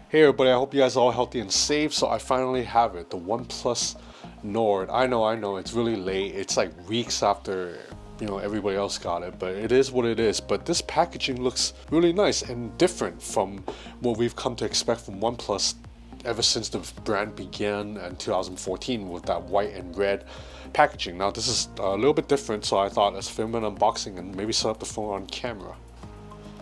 Hey everybody, I hope you guys are all healthy and safe. So I finally have it, the OnePlus Nord. I know, it's really late. It's like weeks after, everybody else got it, but it is what it is. But this packaging looks really nice and different from what we've come to expect from OnePlus ever since the brand began in 2014 with that white and red packaging. Now this is a little bit different, so I thought let's film an unboxing and maybe set up the phone on camera.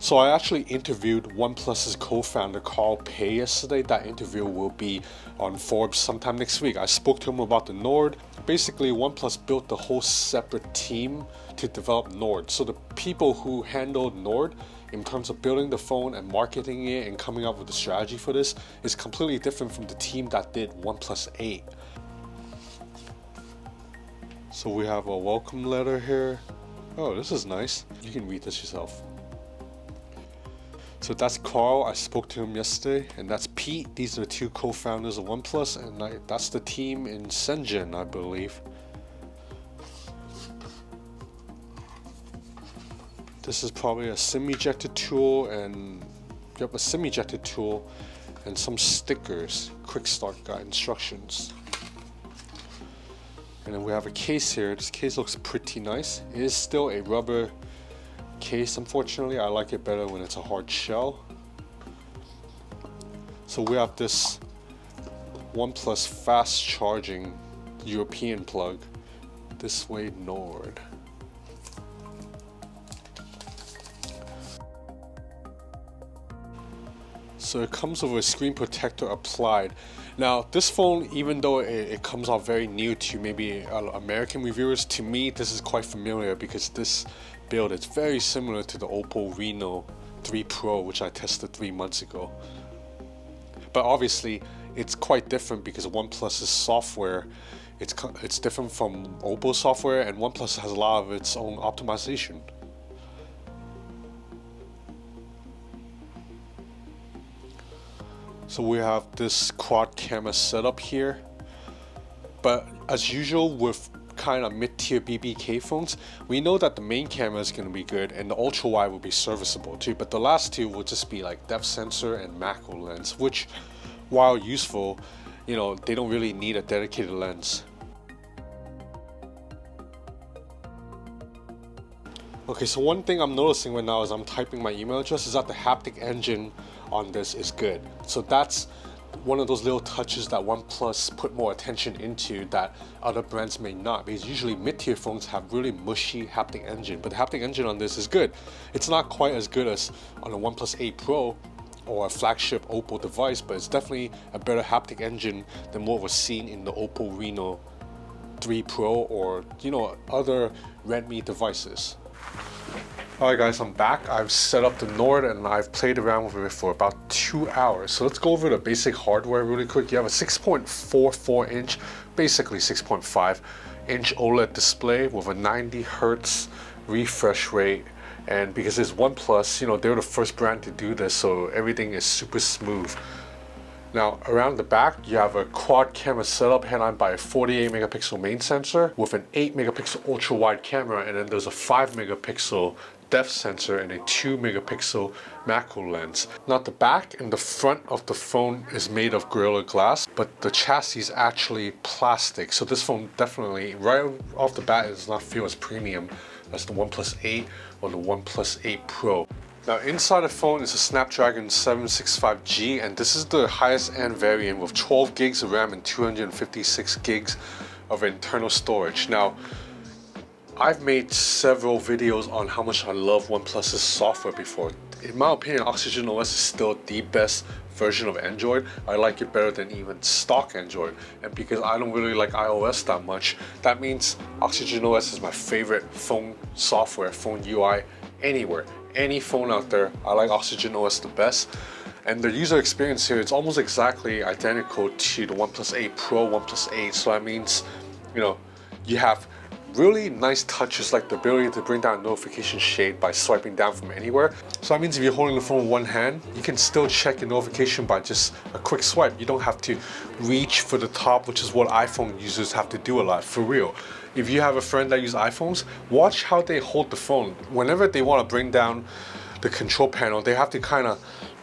So I actually interviewed OnePlus's co-founder Carl Pei yesterday. That interview will be on Forbes sometime next week. I spoke to him about the Nord. Basically, OnePlus built the whole separate team to develop Nord. So the people who handled Nord in terms of building the phone and marketing it and coming up with the strategy for this is completely different from the team that did OnePlus 8. So we have a welcome letter here. Oh, this is nice. You can read this yourself. So that's Carl, I spoke to him yesterday, and that's Pete. These are the two co-founders of OnePlus, and that's the team in Shenzhen, I believe. This is probably a SIM ejector tool, and a SIM ejector tool, and some stickers, quick start guide instructions. And then we have a case here. This case looks pretty nice. It is still a rubber case, unfortunately. I like it better when it's a hard shell. So we have this OnePlus fast charging European plug, this way Nord. So it comes with a screen protector applied. Now this phone, even though it comes out very new to maybe American reviewers, to me this is quite familiar because this build is very similar to the Oppo Reno 3 Pro, which I tested 3 months ago. But obviously it's quite different because OnePlus's software, it's different from Oppo software, and OnePlus has a lot of its own optimization. So we have this quad camera setup here, but as usual with kind of mid-tier BBK phones, we know that the main camera is going to be good and the ultra wide will be serviceable too, but the last two will just be like depth sensor and macro lens, which while useful, they don't really need a dedicated lens. Okay, so one thing I'm noticing right now as I'm typing my email address is that the haptic engine on this is good. So that's one of those little touches that OnePlus put more attention into that other brands may not, because usually mid-tier phones have really mushy haptic engine, but the haptic engine on this is good. It's not quite as good as on a OnePlus 8 Pro or a flagship Oppo device, but it's definitely a better haptic engine than what was seen in the Oppo Reno 3 Pro or other Redmi devices. Alright guys, I'm back. I've set up the Nord and I've played around with it for about 2 hours. So let's go over the basic hardware really quick. You have a 6.44 inch, basically 6.5 inch OLED display with a 90 Hertz refresh rate. And because it's OnePlus, they're the first brand to do this, so everything is super smooth. Now around the back you have a quad camera setup headlined by a 48 megapixel main sensor with an 8 megapixel ultra wide camera, and then there's a 5 megapixel depth sensor and a 2 megapixel macro lens. Now the back and the front of the phone is made of Gorilla Glass, but the chassis is actually plastic, so this phone definitely right off the bat does not feel as premium as the OnePlus 8 or the OnePlus 8 Pro. Now inside the phone is a Snapdragon 765G, and this is the highest end variant with 12 gigs of RAM and 256 gigs of internal storage. Now I've made several videos on how much I love OnePlus's software before. In my opinion, Oxygen OS is still the best version of Android. I like it better than even stock Android, and because I don't really like iOS that much, that means Oxygen OS is my favorite phone software, phone UI anywhere. Any phone out there, I like Oxygen OS the best. And the user experience here, it's almost exactly identical to the OnePlus 8 Pro, OnePlus 8. So that means, you have really nice touches like the ability to bring down notification shade by swiping down from anywhere. So that means if you're holding the phone with one hand, you can still check your notification by just a quick swipe. You don't have to reach for the top, which is what iPhone users have to do a lot, for real. If you have a friend that uses iPhones, watch how they hold the phone. Whenever they want to bring down the control panel, they have to kind of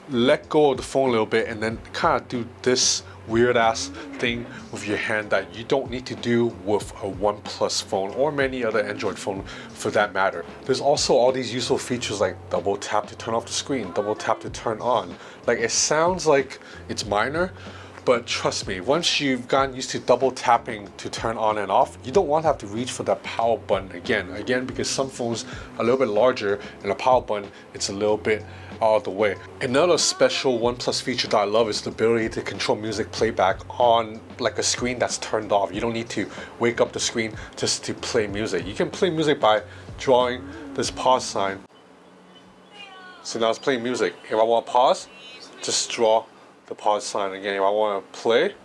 let go of the phone a little bit and then kind of do this weird ass thing with your hand that you don't need to do with a OnePlus phone or many other Android phone for that matter. There's also all these useful features like double tap to turn off the screen, double tap to turn on. Like, it sounds like it's minor, but trust me, once you've gotten used to double tapping to turn on and off, you don't want to have to reach for that power button again, because some phones are a little bit larger and the power button, it's a little bit out of the way. Another special OnePlus feature that I love is the ability to control music playback on like a screen that's turned off. You don't need to wake up the screen just to play music. You can play music by drawing this pause sign. So now it's playing music. If I want to pause, just draw the pause sign again. If I want to play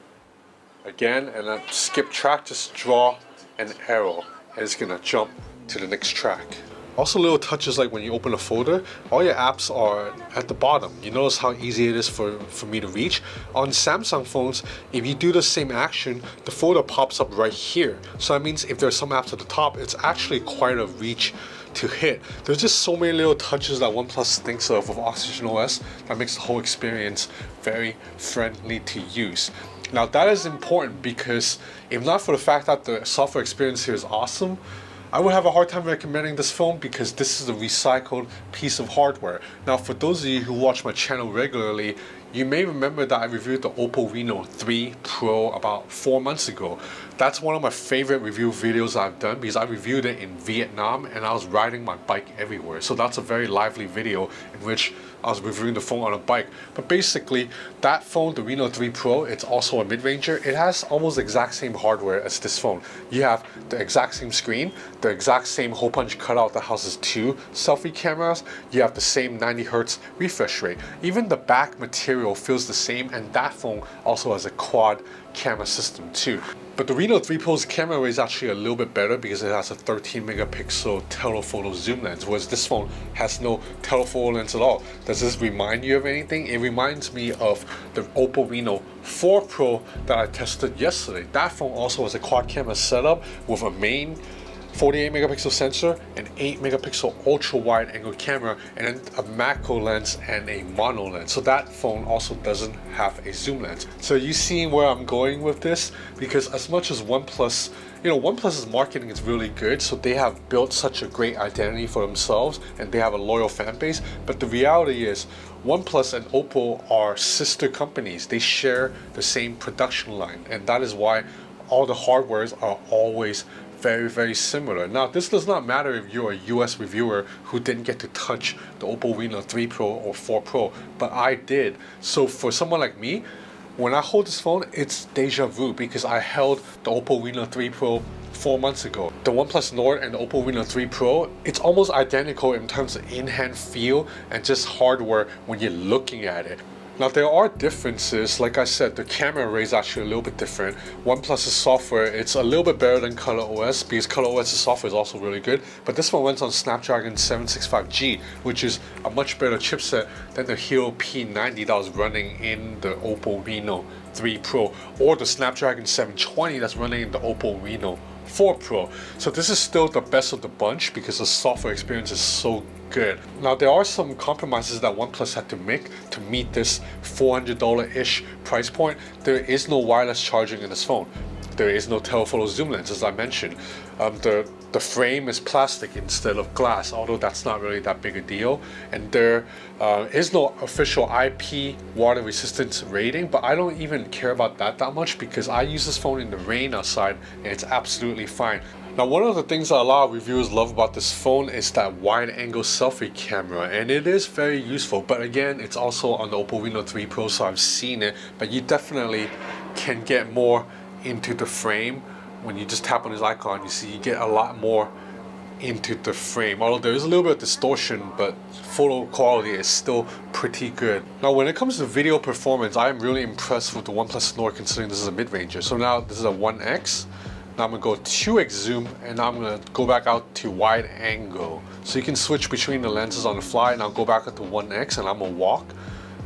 again and then skip track, just draw an arrow and it's gonna jump to the next track. Also, little touches like when you open a folder, all your apps are at the bottom. You notice how easy it is for me to reach. On Samsung phones, if you do the same action, the folder pops up right here. So that means if there's some apps at the top, it's actually quite a reach to hit. There's just so many little touches that OnePlus thinks of with Oxygen OS that makes the whole experience very friendly to use. Now that is important because if not for the fact that the software experience here is awesome, I would have a hard time recommending this phone because this is a recycled piece of hardware. Now, for those of you who watch my channel regularly, you may remember that I reviewed the Oppo Reno 3 Pro about 4 months ago. That's one of my favorite review videos I've done because I reviewed it in Vietnam and I was riding my bike everywhere. So that's a very lively video in which I was reviewing the phone on a bike. But basically, that phone, the Reno 3 Pro, it's also a mid-ranger. It has almost the exact same hardware as this phone. You have the exact same screen, the exact same hole punch cutout that houses 2 selfie cameras. You have the same 90 Hz refresh rate. Even the back material feels the same, and that phone also has a quad camera system too. But the Reno 3 Pro's camera array is actually a little bit better because it has a 13 megapixel telephoto zoom lens, whereas this phone has no telephoto lens at all. Does this remind you of anything? It reminds me of the Oppo Reno 4 Pro that I tested yesterday. That phone also has a quad camera setup with a main 48 megapixel sensor, an 8 megapixel ultra wide angle camera, and then a macro lens and a mono lens. So that phone also doesn't have a zoom lens. So you seeing where I'm going with this? Because as much as OnePlus, OnePlus's marketing is really good, so they have built such a great identity for themselves and they have a loyal fan base. But the reality is, OnePlus and Oppo are sister companies. They share the same production line, and that is why all the hardwares are always very, very similar. Now, this does not matter if you're a US reviewer who didn't get to touch the Oppo Reno 3 Pro or 4 Pro, but I did. So for someone like me, when I hold this phone, it's deja vu because I held the Oppo Reno 3 Pro 4 months ago. The OnePlus Nord and the Oppo Reno 3 Pro, it's almost identical in terms of in-hand feel and just hardware when you're looking at it. Now, there are differences. Like I said, the camera array is actually a little bit different. OnePlus's software, it's a little bit better than ColorOS because ColorOS's software is also really good. But this one runs on Snapdragon 765G, which is a much better chipset than the Hero P90 that was running in the Oppo Reno 3 Pro, or the Snapdragon 720 that's running in the Oppo Reno 4 Pro. So this is still the best of the bunch because the software experience is so good. Now, there are some compromises that OnePlus had to make to meet this $400-ish price point. There is no wireless charging in this phone. There is no telephoto zoom lens, as I mentioned. The frame is plastic instead of glass, although that's not really that big a deal. And there is no official IP water resistance rating, but I don't even care about that much because I use this phone in the rain outside and it's absolutely fine. Now, one of the things that a lot of reviewers love about this phone is that wide-angle selfie camera, and it is very useful. But again, it's also on the Oppo Reno 3 Pro, so I've seen it. But you definitely can get more into the frame. When you just tap on this icon, you see you get a lot more into the frame. Although there is a little bit of distortion, but photo quality is still pretty good. Now, when it comes to video performance, I am really impressed with the OnePlus Nord considering this is a mid-ranger. So now this is a 1x. Now I'm gonna go 2x zoom and now I'm gonna go back out to wide angle. So you can switch between the lenses on the fly, and I'll go back up to 1x and I'm gonna walk.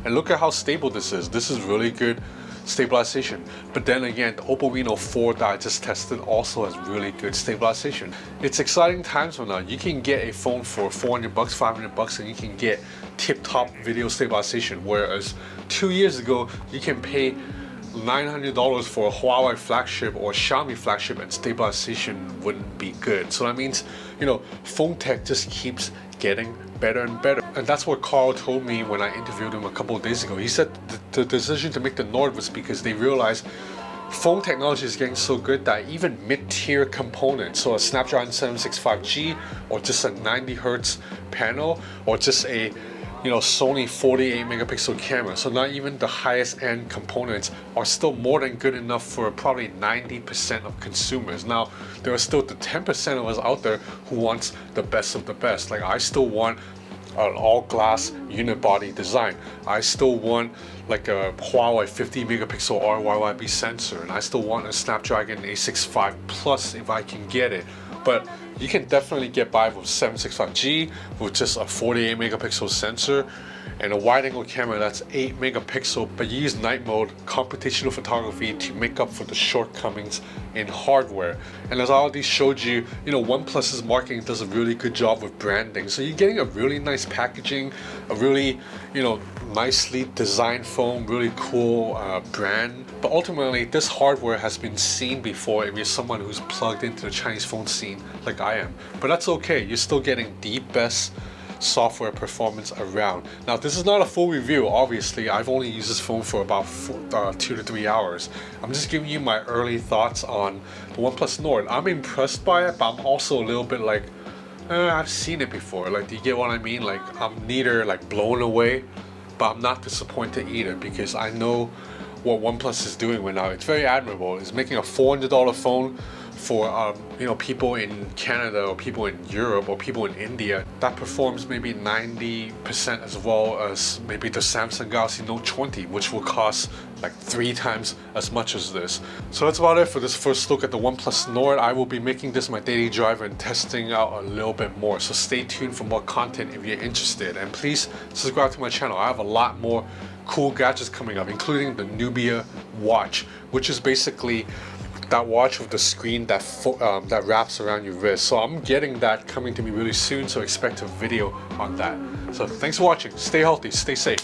And look at how stable this is. This is really good stabilization. But then again, the Oppo Reno 4 that I just tested also has really good stabilization. It's exciting times from now. You can get a phone for $400, $500, and you can get tip-top video stabilization, whereas 2 years ago you can pay $900 for a Huawei flagship or Xiaomi flagship and stabilization wouldn't be good. So that means, you know, phone tech just keeps getting better and better. And that's what Carl told me when I interviewed him a couple of days ago. He said the decision to make the Nord was because they realized phone technology is getting so good that even mid-tier components, so a Snapdragon 765G or just a 90 Hz panel or just a Sony 48 megapixel camera, so not even the highest end components are still more than good enough for probably 90% of consumers. Now there are still the 10% of us out there who wants the best of the best. Like, I still want an all-glass unibody design. I still want like a Huawei 50 megapixel RYYB sensor, and I still want a Snapdragon 865 Plus if I can get it. But you can definitely get by with 765G with just a 48 megapixel sensor and a wide angle camera that's 8 megapixel, but you use night mode computational photography to make up for the shortcomings in hardware. And as I already showed you, OnePlus's marketing does a really good job with branding. So you're getting a really nice packaging, a really, nicely designed phone, really cool brand. But ultimately, this hardware has been seen before if you're someone who's plugged into the Chinese phone scene like I am. But that's okay, you're still getting the best software performance around. Now, this is not a full review, obviously. I've only used this phone for about 2 to 3 hours. I'm just giving you my early thoughts on the OnePlus Nord. I'm impressed by it, but I'm also a little bit like, I've seen it before. Like, do you get what I mean? Like, I'm neither like blown away, but I'm not disappointed either, because I know what OnePlus is doing right now. It's very admirable. It's making a $400 phone for people in Canada or people in Europe or people in India that performs maybe 90% as well as maybe the Samsung Galaxy Note 20, which will cost like 3 times as much as this. So that's about it for this first look at the OnePlus Nord. I will be making this my daily driver and testing out a little bit more, so stay tuned for more content if you're interested, and please subscribe to my channel. I have a lot more cool gadgets coming up, including the Nubia watch, which is basically that watch with the screen that wraps around your wrist. So I'm getting that coming to me really soon, so expect a video on that. So thanks for watching. Stay healthy, stay safe.